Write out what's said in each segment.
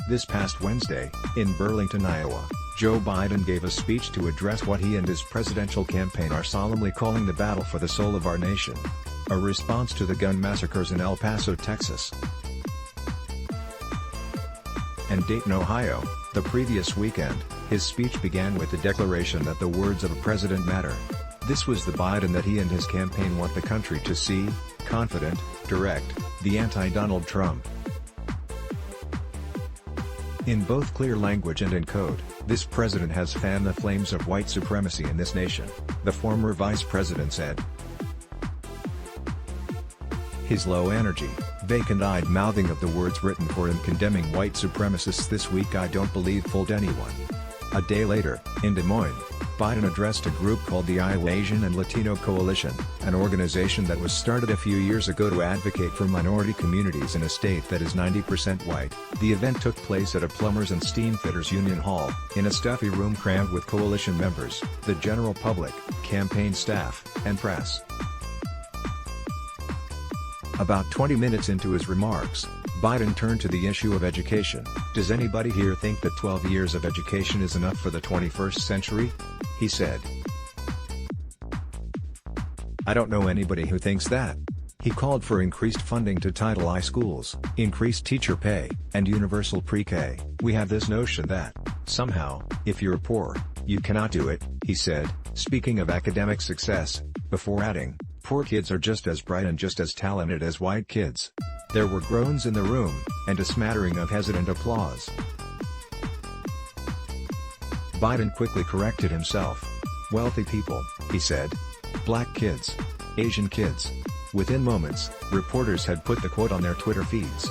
This past Wednesday, in Burlington, Iowa, Joe Biden gave a speech to address what he and his presidential campaign are solemnly calling the battle for the soul of our nation. A response to the gun massacres in El Paso, Texas, and Dayton, Ohio, the previous weekend. His speech began with the declaration that the words of a president matter. This was the Biden that he and his campaign want the country to see: confident, direct, the anti-Donald Trump. In both clear language and in code, this president has fanned the flames of white supremacy in this nation, the former vice president said. His low-energy, vacant-eyed mouthing of the words written for him condemning white supremacists this week I don't believe fooled anyone. A day later, in Des Moines, Biden addressed a group called the Iowa Asian and Latino Coalition, an organization that was started a few years ago to advocate for minority communities in a state that is 90% white. The event took place at a plumbers and steamfitters union hall, in a stuffy room crammed with coalition members, the general public, campaign staff, and press. About 20 minutes into his remarks, Biden turned to the issue of education. Does anybody here think that 12 years of education is enough for the 21st century? He said. I don't know anybody who thinks that. He called for increased funding to Title I schools, increased teacher pay, and universal pre-K. We have this notion that, somehow, if you're poor, you cannot do it, he said, speaking of academic success, before adding, poor kids are just as bright and just as talented as white kids. There were groans in the room, and a smattering of hesitant applause. Biden quickly corrected himself. Wealthy people, he said. Black kids. Asian kids. Within moments, reporters had put the quote on their Twitter feeds.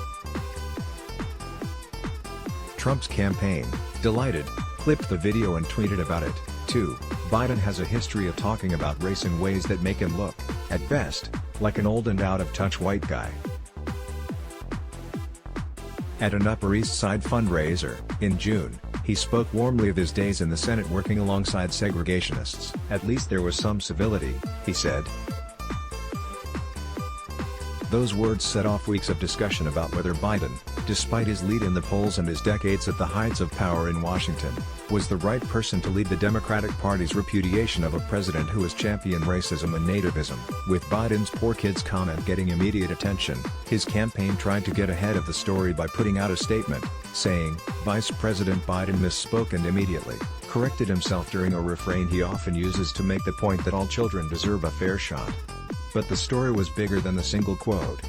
Trump's campaign, delighted, clipped the video and tweeted about it, too. Biden has a history of talking about race in ways that make him look, at best, like an old and out-of-touch white guy. At an Upper East Side fundraiser, in June, he spoke warmly of his days in the Senate working alongside segregationists. At least there was some civility, he said. Those words set off weeks of discussion about whether Biden, despite his lead in the polls and his decades at the heights of power in Washington, was the right person to lead the Democratic Party's repudiation of a president who has championed racism and nativism. With Biden's poor kids comment getting immediate attention, his campaign tried to get ahead of the story by putting out a statement, saying, Vice President Biden misspoke and immediately corrected himself during a refrain he often uses to make the point that all children deserve a fair shot. But the story was bigger than the single quote.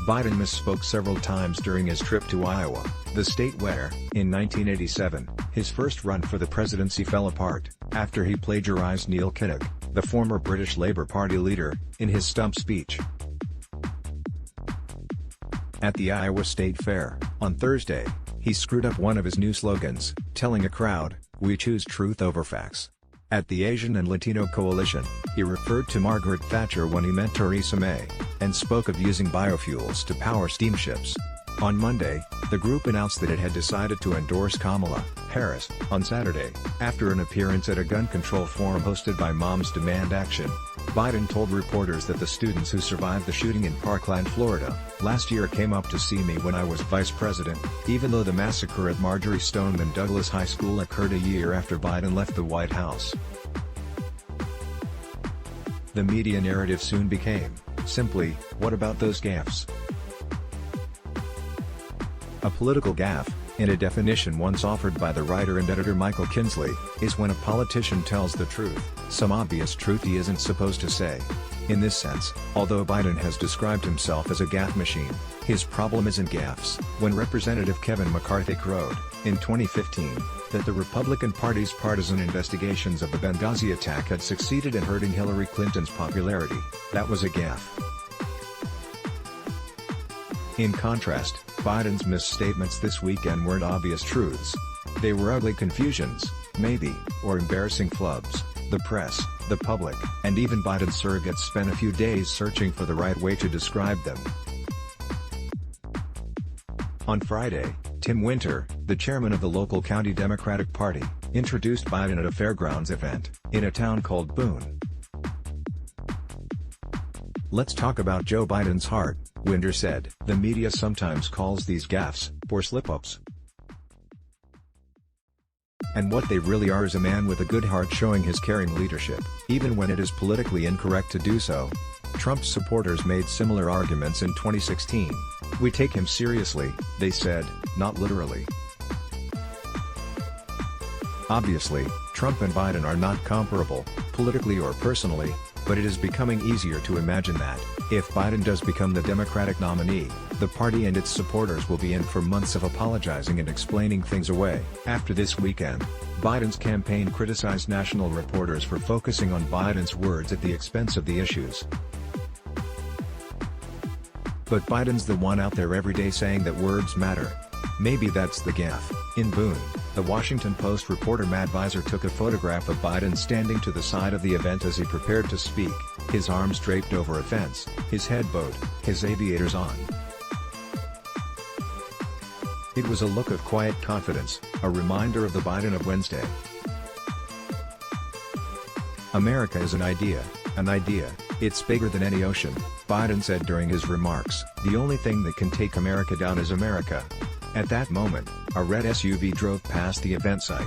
Biden misspoke several times during his trip to Iowa, the state where, in 1987, his first run for the presidency fell apart, after he plagiarized Neil Kinnock, the former British Labour Party leader, in his stump speech. At the Iowa State Fair, on Thursday, he screwed up one of his new slogans, telling a crowd, "We choose truth over facts." At the Asian and Latino Coalition, he referred to Margaret Thatcher when he meant Theresa May, and spoke of using biofuels to power steamships. On Monday, the group announced that it had decided to endorse Kamala Harris on Saturday, after an appearance at a gun control forum hosted by Moms Demand Action. Biden told reporters that the students who survived the shooting in Parkland, Florida, last year came up to see me when I was vice president, even though the massacre at Marjorie Stoneman Douglas High School occurred a year after Biden left the White House. The media narrative soon became, simply, what about those gaffes? A political gaffe, in a definition once offered by the writer and editor Michael Kinsley, is when a politician tells the truth, some obvious truth he isn't supposed to say. In this sense, although Biden has described himself as a gaffe machine, his problem isn't gaffes. When Representative Kevin McCarthy crowed, in 2015, that the Republican Party's partisan investigations of the Benghazi attack had succeeded in hurting Hillary Clinton's popularity, that was a gaffe. In contrast, Biden's misstatements this weekend weren't obvious truths. They were ugly confusions, maybe, or embarrassing flubs. The press, the public, and even Biden's surrogates spent a few days searching for the right way to describe them. On Friday, Tim Winter, the chairman of the local county Democratic Party, introduced Biden at a fairgrounds event, in a town called Boone. Let's talk about Joe Biden's heart, Winder said. The media sometimes calls these gaffes, or slip-ups. And what they really are is a man with a good heart showing his caring leadership, even when it is politically incorrect to do so. Trump's supporters made similar arguments in 2016. We take him seriously, they said, not literally. Obviously, Trump and Biden are not comparable, politically or personally, but it is becoming easier to imagine that, if Biden does become the Democratic nominee, the party and its supporters will be in for months of apologizing and explaining things away. After this weekend, Biden's campaign criticized national reporters for focusing on Biden's words at the expense of the issues. But Biden's the one out there every day saying that words matter. Maybe that's the gaffe. In Boone, the Washington Post reporter Matt Visor took a photograph of Biden standing to the side of the event as he prepared to speak, his arms draped over a fence, his head bowed, his aviators on. It was a look of quiet confidence, a reminder of the Biden of Wednesday. America is an idea, it's bigger than any ocean, Biden said during his remarks. The only thing that can take America down is America. At that moment, a red SUV drove past the event site.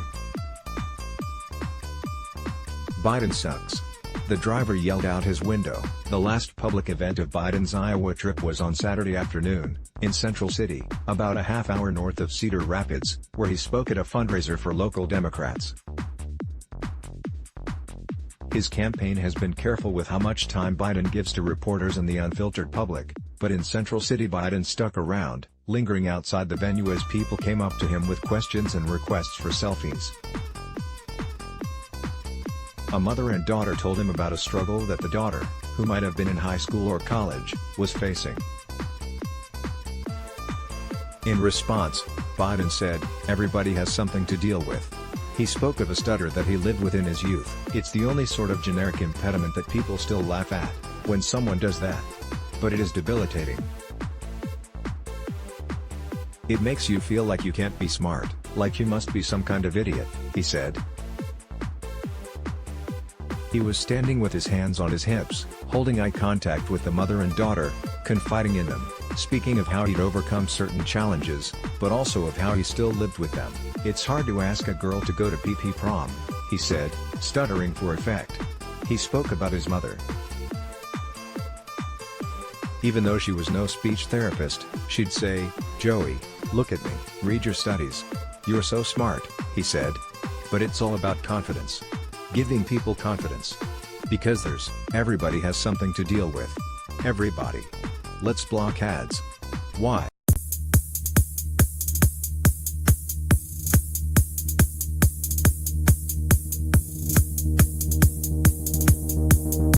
Biden sucks. The driver yelled out his window. The last public event of Biden's Iowa trip was on Saturday afternoon, in Central City, about a half-hour north of Cedar Rapids, where he spoke at a fundraiser for local Democrats. His campaign has been careful with how much time Biden gives to reporters and the unfiltered public, but in Central City Biden stuck around, lingering outside the venue as people came up to him with questions and requests for selfies. A mother and daughter told him about a struggle that the daughter, who might have been in high school or college, was facing. In response, Biden said, "Everybody has something to deal with." He spoke of a stutter that he lived with in his youth. It's the only sort of generic impediment that people still laugh at, when someone does that. But it is debilitating. It makes you feel like you can't be smart, like you must be some kind of idiot, he said. He was standing with his hands on his hips, holding eye contact with the mother and daughter, confiding in them, speaking of how he'd overcome certain challenges, but also of how he still lived with them. It's hard to ask a girl to go to PP prom, he said, stuttering for effect. He spoke about his mother. Even though she was no speech therapist, she'd say, "Joey, look at me, read your studies. You're so smart," he said. But it's all about confidence. Giving people confidence. Because everybody has something to deal with. Everybody. Let's block ads. Why?